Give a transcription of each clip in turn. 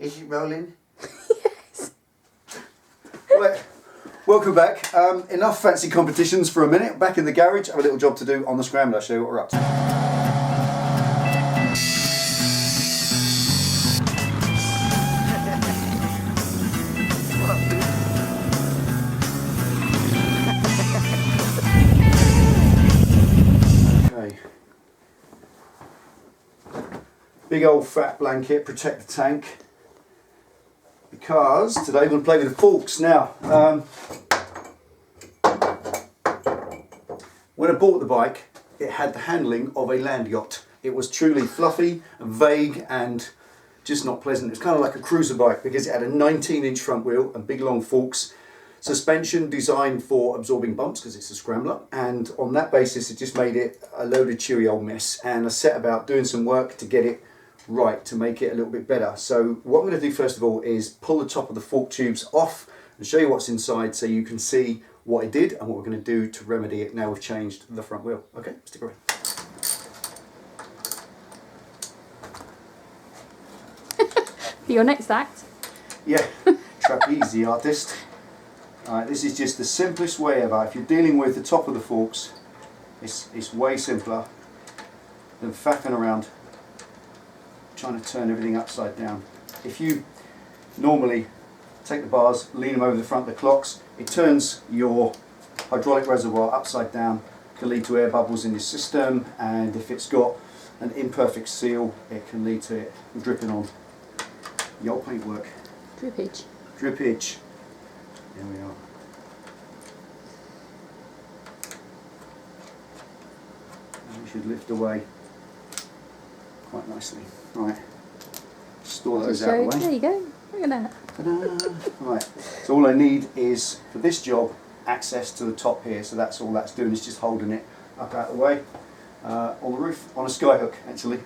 Is it rolling? Yes. Right, welcome back. Enough fancy competitions for a minute. Back in the garage, I have a little job to do on the Scrambler. I'll show you what we're up to. Big old fat blanket, protect the tank, because today we're going to play with the forks. Now, when I bought the bike, it had the handling of a land yacht. It was truly fluffy and vague and just not pleasant. It was kind of like a cruiser bike because it had a 19-inch front wheel and big long forks. Suspension designed for absorbing bumps because it's a Scrambler, and on that basis it just made it a load of chewy old mess, and I set about doing some work to get it right, to make it a little bit better. So what I'm going to do first of all is pull the top of the fork tubes off and show you what's inside so you can see what I did and what we're going to do to remedy it now we've changed the front wheel. Okay, stick around. For your next act? Yeah, trapeze artist. Alright, this is just the simplest way ever. If you're dealing with the top of the forks, it's way simpler than faffing around trying to turn everything upside down. If you normally take the bars, lean them over the front of the clocks, it turns your hydraulic reservoir upside down, can lead to air bubbles in your system, and if it's got an imperfect seal, it can lead to it dripping on the old paintwork. Drippage. Drippage. There we are. And we should lift away quite nicely. Right, store those out of the way. There you go. Look at that. Ta-da. Right, so all I need is, for this job, access to the top here. So that's all that's doing, is just holding it up out of the way. On the roof, on a skyhook actually.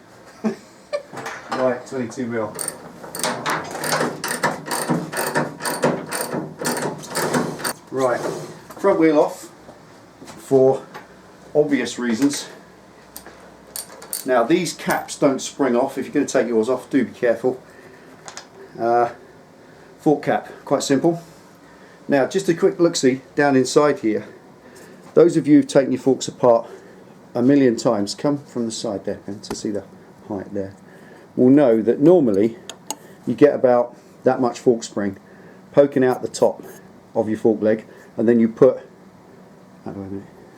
Right, 22 mil. Right, front wheel off for obvious reasons. Now these caps don't spring off. If you're going to take yours off, do be careful. Fork cap, quite simple. Now just a quick look-see down inside here. Those of you who've taken your forks apart a million times, come from the side there to see the height there, will know that normally you get about that much fork spring poking out the top of your fork leg, and then you put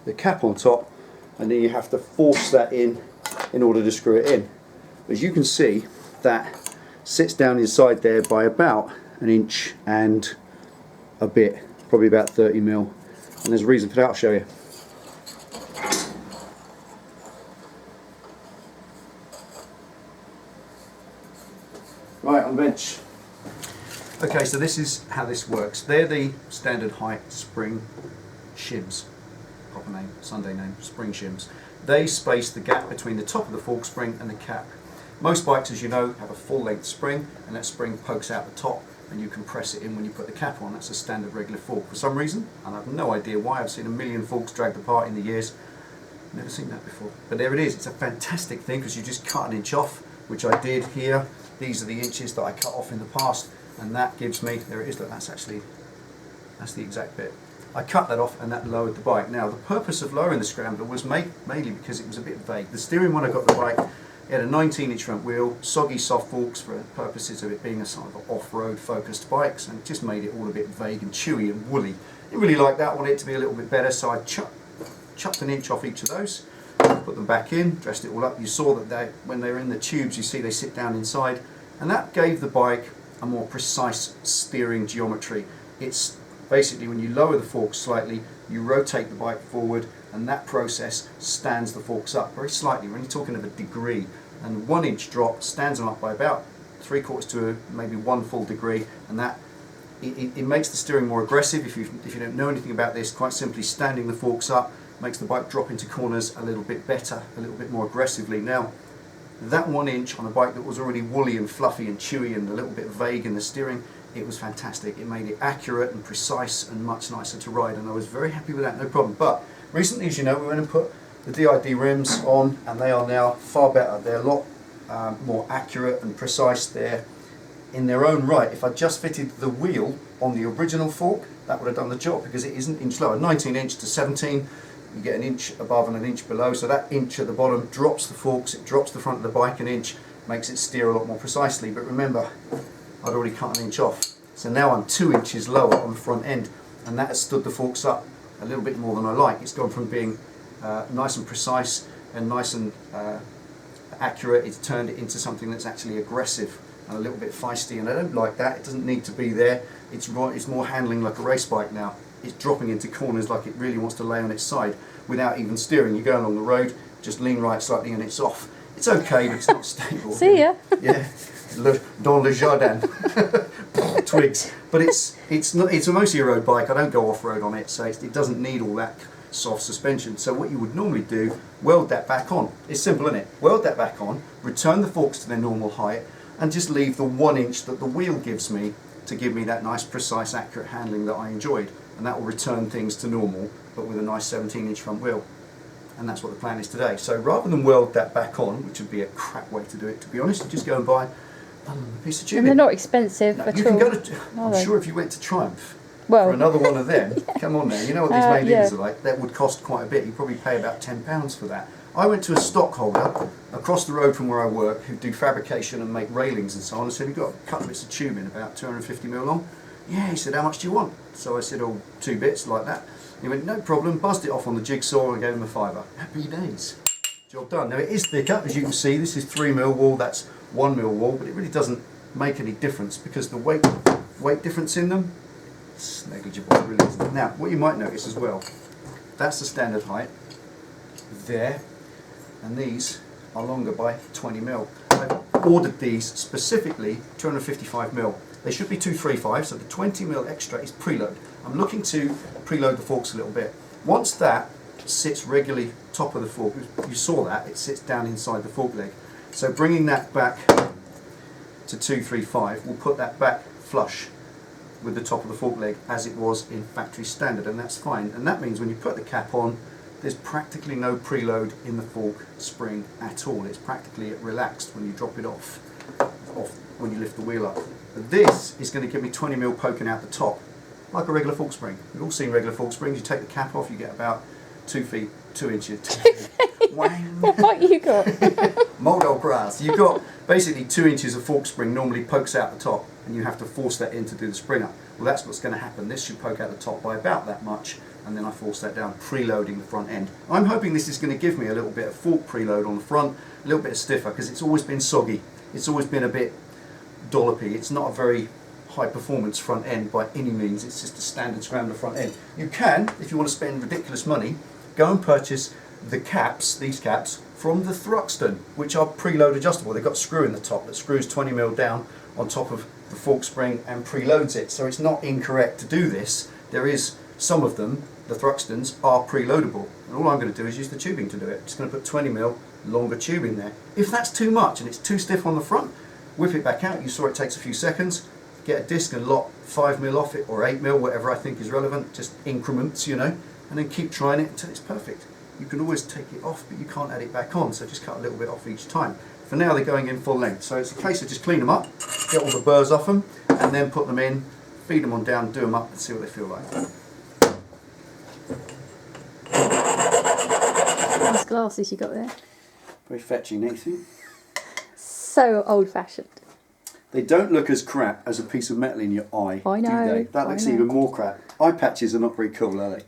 the cap on top, and then you have to force that in order to screw it in. As you can see, that sits down inside there by about an inch and a bit, probably about 30 mil, and there's a reason for that. I'll show you. Right, on the bench. Okay, so this is how this works. They're the standard height spring shims. Proper name, Sunday name, spring shims. They space the gap between the top of the fork spring and the cap. Most bikes, as you know, have a full length spring, and that spring pokes out the top and you can press it in when you put the cap on. That's a standard regular fork. For some reason, and I have no idea why, I've seen a million forks dragged apart in the years. Never seen that before. But there it is. It's a fantastic thing because you just cut an inch off, which I did here. These are the inches that I cut off in the past, and that gives me, there it is, look, that's the exact bit. I cut that off and that lowered the bike. Now the purpose of lowering the Scrambler was mainly because it was a bit vague. The steering, when I got the bike, it had a 19-inch front wheel, soggy soft forks for purposes of it being a sort of off-road focused bike, and it just made it all a bit vague and chewy and woolly. Didn't really like that, wanted it to be a little bit better, so I chopped an inch off each of those, put them back in, dressed it all up. You saw that when they were in the tubes, you see they sit down inside, and that gave the bike a more precise steering geometry. It's basically, when you lower the forks slightly, you rotate the bike forward, and that process stands the forks up very slightly. We're only talking of a degree, and 1 inch drop stands them up by about 3/4 to maybe 1 full degree, and that it makes the steering more aggressive. If you don't know anything about this, quite simply standing the forks up makes the bike drop into corners a little bit better, a little bit more aggressively. Now that 1 inch on a bike that was already woolly and fluffy and chewy and a little bit vague in the steering, it was fantastic. It made it accurate and precise and much nicer to ride, and I was very happy with that, no problem. But recently, as you know, we went and put the DID rims on, and they are now far better. They're a lot more accurate and precise. They're in their own right, if I just fitted the wheel on the original fork, that would have done the job, because it is an inch lower. 19 inch to 17, you get an inch above and an inch below, so that inch at the bottom drops the forks, it drops the front of the bike an inch, makes it steer a lot more precisely. But remember, I'd already cut an inch off, so now I'm 2 inches lower on the front end, and that has stood the forks up a little bit more than I like. It's gone from being nice and precise and nice and accurate, it's turned it into something that's actually aggressive and a little bit feisty, and I don't like that. It doesn't need to be there. It's more handling like a race bike now. It's dropping into corners like it really wants to lay on its side without even steering. You go along the road, just lean right slightly and it's off. It's okay, but it's not stable. See ya. Yeah, dans le jardin. Twigs. But it's mostly a road bike. I don't go off road on it, so it doesn't need all that soft suspension. So what you would normally do, weld that back on. It's simple, isn't it? Weld that back on, return the forks to their normal height, and just leave the 1 inch that the wheel gives me to give me that nice, precise, accurate handling that I enjoyed. And that will return things to normal, but with a nice 17-inch front wheel. And that's what the plan is today. So rather than weld that back on, which would be a crap way to do it, to be honest, you just go and buy a piece of tubing. And they're not expensive at you all. can go to, are I'm they? sure if you went to Triumph Well, for another one of them, come on now, you know what these main dealers yeah. are like, that would cost quite a bit. You probably pay about £10 for that. I went to a stockholder across the road from where I work who do fabrication and make railings and so on. I said, "You've got a couple of bits of tubing about 250mm long?" "Yeah." He said, "How much do you want?" So I said, "Oh, 2 bits like that." He went, "No problem," buzzed it off on the jigsaw and gave him a £5. Happy days. Job done. Now it is thicker, as you can see. This is 3mm wall, that's 1mm wall, but it really doesn't make any difference because the weight difference in them, it's negligible, it really isn't. Now, what you might notice as well, that's the standard height there, and these are longer by 20mm. I've ordered these specifically 255mm. They should be 235, so the 20mm extra is preload. I'm looking to preload the forks a little bit. Once that sits regularly top of the fork, you saw that, it sits down inside the fork leg. So bringing that back to 235 will put that back flush with the top of the fork leg as it was in factory standard, and that's fine. And that means when you put the cap on, there's practically no preload in the fork spring at all. It's practically relaxed when you drop it off when you lift the wheel up. But this is going to give me 20mm poking out the top, like a regular fork spring. We've all seen regular fork springs. You take the cap off, you get about 2 feet, 2 inches. Wang. What bike you got? Moldol grass. You've got basically 2 inches of fork spring normally pokes out the top, and you have to force that in to do the spring up. Well, that's what's going to happen. This should poke out the top by about that much, and then I force that down, preloading the front end. I'm hoping this is going to give me a little bit of fork preload on the front, a little bit stiffer, because it's always been soggy. It's always been a bit dollopy. It's not a very high performance front end by any means. It's just a standard Scrambler front end. You can, if you want to spend ridiculous money, go and purchase the caps, these caps, from the Thruxton, which are preload adjustable. They've got a screw in the top that screws 20mm down on top of the fork spring and preloads it. So it's not incorrect to do this. There is some of them, the Thruxtons, are preloadable. And all I'm going to do is use the tubing to do it. I'm just going to put 20mm longer tubing there. If that's too much and it's too stiff on the front, whip it back out. You saw it takes a few seconds. Get a disc and lock 5mm off it, or 8mm, whatever I think is relevant, just increments, you know, and then keep trying it until it's perfect. You can always take it off, but you can't add it back on, so just cut a little bit off each time. For now, they're going in full length, so it's a case of just clean them up, get all the burrs off them, and then put them in, feed them on down, do them up, and see what they feel like. Nice glasses you got there. Very fetching, Nathan. So old-fashioned. They don't look as crap as a piece of metal in your eye, I know, do they? That looks even more crap. Eye patches are not very cool, are they?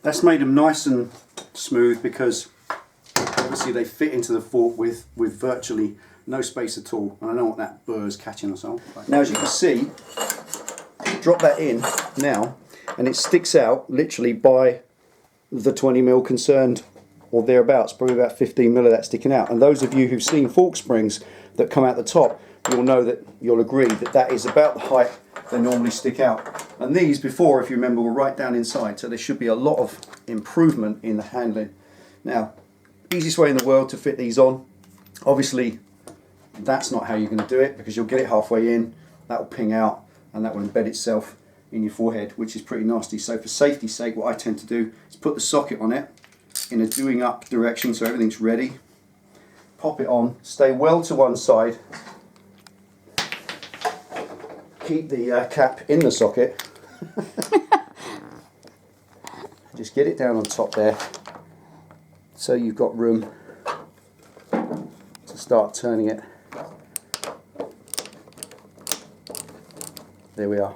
That's made them nice and smooth because obviously they fit into the fork with virtually no space at all. And I don't want that burrs catching us on. Now as you can see, drop that in now and it sticks out literally by the 20mm concerned or thereabouts, probably about 15mm of that sticking out. And those of you who've seen fork springs that come out the top, you'll agree that that is about the height they normally stick out. And these before, if you remember, were right down inside, so there should be a lot of improvement in the handling. Now, easiest way in the world to fit these on, obviously that's not how you're going to do it, because you'll get it halfway in, that will ping out and that will embed itself in your forehead, which is pretty nasty. So for safety's sake, what I tend to do is put the socket on it in a doing up direction so everything's ready, pop it on, stay well to one side, keep the cap in the socket, just get it down on top there so you've got room to start turning it. There we are.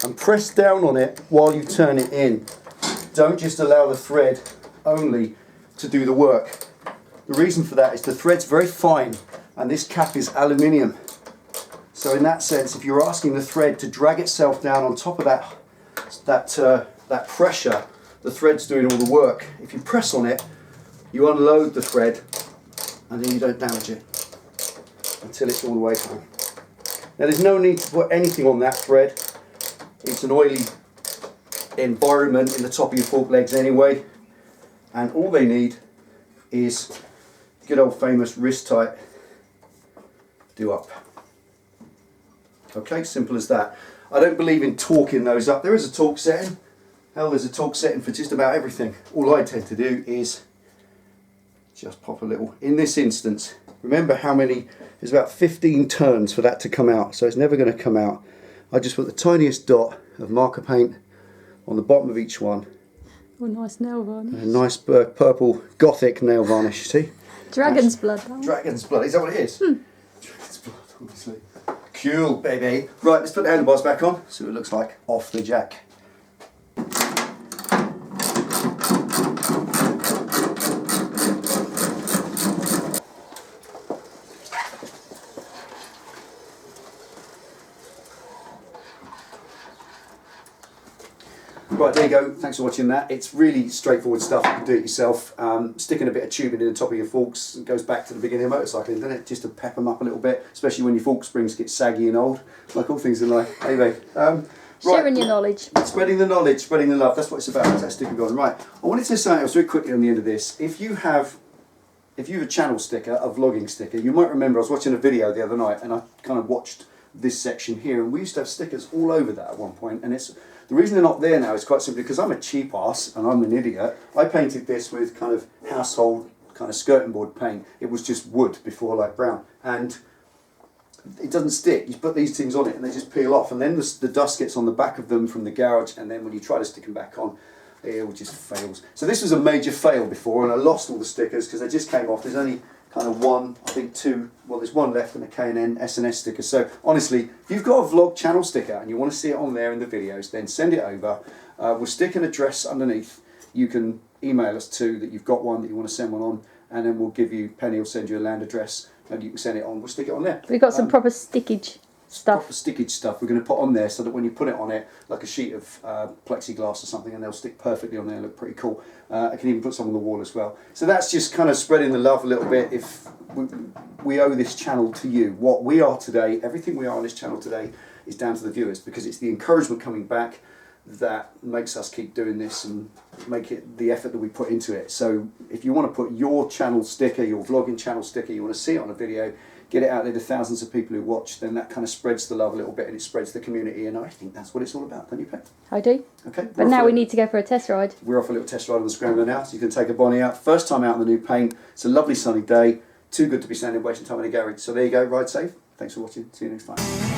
And press down on it while you turn it in. Don't just allow the thread only to do the work. The reason for that is the thread's very fine and this cap is aluminium. So in that sense, if you're asking the thread to drag itself down on top of that pressure, the thread's doing all the work. If you press on it, you unload the thread and then you don't damage it until it's all the way home. Now there's no need to put anything on that thread. It's an oily environment in the top of your fork legs anyway, and all they need is good old famous wrist tight do up. Okay, simple as that. I don't believe in torquing those up. There is a torque setting. Hell, there's a torque setting for just about everything. All I tend to do is just pop a little. In this instance, remember how many, there's about 15 turns for that to come out, so it's never going to come out. I just put the tiniest dot of marker paint on the bottom of each one. Oh, nice nail varnish. A nice purple gothic nail varnish, see? Dragon's blood, though. Dragon's blood, is that what it is? Dragon's blood, obviously. Cool, baby. Right, let's put the handlebars back on, see what it looks like off the jack. Right, there you go. Thanks for watching that. It's really straightforward stuff. You can do it yourself. Sticking a bit of tubing in the top of your forks goes back to the beginning of motorcycling, doesn't it? Just to pep them up a little bit, especially when your fork springs get saggy and old, like all things in life. Hey, babe. Sharing your knowledge. Spreading the knowledge, spreading the love. That's what it's about. That's that sticker going. Right. I wanted to say something else very quickly on the end of this. If you have a channel sticker, a vlogging sticker, you might remember I was watching a video the other night and I kind of watched this section here, and we used to have stickers all over that at one point, and it's the reason they're not there now is quite simply because I'm a cheap ass and I'm an idiot. I painted this with kind of household kind of skirting board paint. It was just wood before, like brown, and it doesn't stick. You put these things on it and they just peel off, and then the dust gets on the back of them from the garage, and then when you try to stick them back on, it all just fails. So this was a major fail before, and I lost all the stickers because they just came off. There's only kind of one, I think two, well there's one left and a K&N S&S sticker. So honestly, if you've got a vlog channel sticker and you want to see it on there in the videos, then send it over. We'll stick an address underneath. You can email us too that you've got one that you want to send one on, and then we'll give you, Penny will send you a land address and you can send it on. We'll stick it on there. We've got some proper stickage stuff. Proper stickage stuff we're going to put on there so that when you put it on it, like a sheet of plexiglass or something, and they'll stick perfectly on there and look pretty cool. I can even put some on the wall as well. So that's just kind of spreading the love a little bit. If we owe this channel to you. What we are today, everything we are on this channel today is down to the viewers, because it's the encouragement coming back that makes us keep doing this and make it the effort that we put into it. So if you want to put your channel sticker, your vlogging channel sticker, you want to see it on a video, get it out there to thousands of people who watch, then that kind of spreads the love a little bit and it spreads the community, and I think that's what it's all about, don't you, Pet? I do. Okay. But now we need to go for a test ride. We're off a little test ride on the Scrambler now, so you can take a Bonnie out. First time out in the new paint. It's a lovely sunny day. Too good to be standing wasting time in a garage. So there you go, ride safe. Thanks for watching. See you next time.